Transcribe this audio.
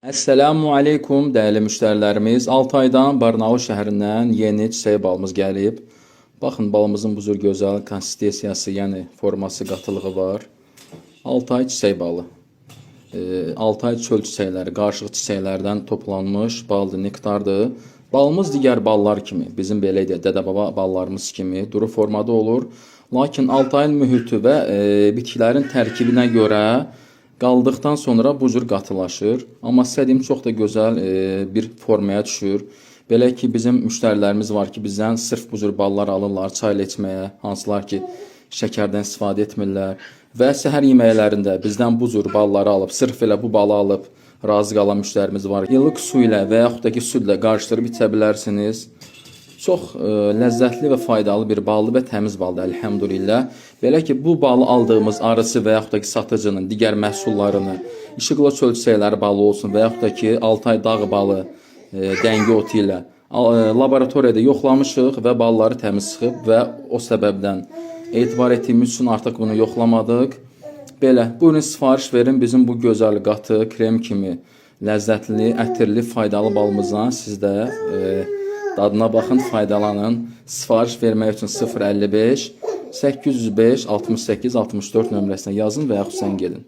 Esselamu aleykum değerli müşterilerimiz. Altay'dan Barnaul şəhərindən yeni çiçək balımız gəlib. Baxın, balımızın bu cür gözəl konsistensiyası, yəni forması, qatılığı var. Altay çiçək balı. Altay çöl çiçəkləri, qarışıq çiçəklərdən toplanmış baldır, nektardır. Balımız digər ballar kimi, bizim belə deyək, dədə-baba ballarımız kimi duru formada olur. Lakin Altayın mühiti və bitkilərin tərkibinə görə qaldıqdan sonra bu cür qatılaşır. Amma istədiyim çox da gözəl bir formaya düşür. Belə ki, bizim müştərilərimiz var ki, bizdən sırf bu cür ballar alırlar çayla içməyə, hansılar ki, şəkərdən istifadə etmirlər. Və səhər yeməklərində bizdən bu cür balları alıb, sırf elə bu balı alıb razı qalan müştərimiz var. Ilıq su ilə və yaxud da ki, südlə qarışdırıb içə bilərsiniz. Çox ləzzətli və faydalı bir baldır və təmiz baldır, əlhəmdülillah. Belə ki, bu balı aldığımız arısı və yaxud da ki, satıcının digər məhsullarını, işıqlı çöl çiçəkləri balı olsun və yaxud da ki, Altay dağ balı dəngi otu ilə laboratoriyada yoxlamışıq və balları təmiz çıxıb və o səbəbdən etibar etdiyimiz üçün artıq bunu yoxlamadıq. Belə, buyurun sifariş verin, bizim bu gözəl qatı, krem kimi ləzzətli, ətirli, faydalı balımızdan siz də dadına baxın, faydalanın. Sifariş vermək üçün 055 805 68 64 nömrəsinə yazın və yaxud zəng edin.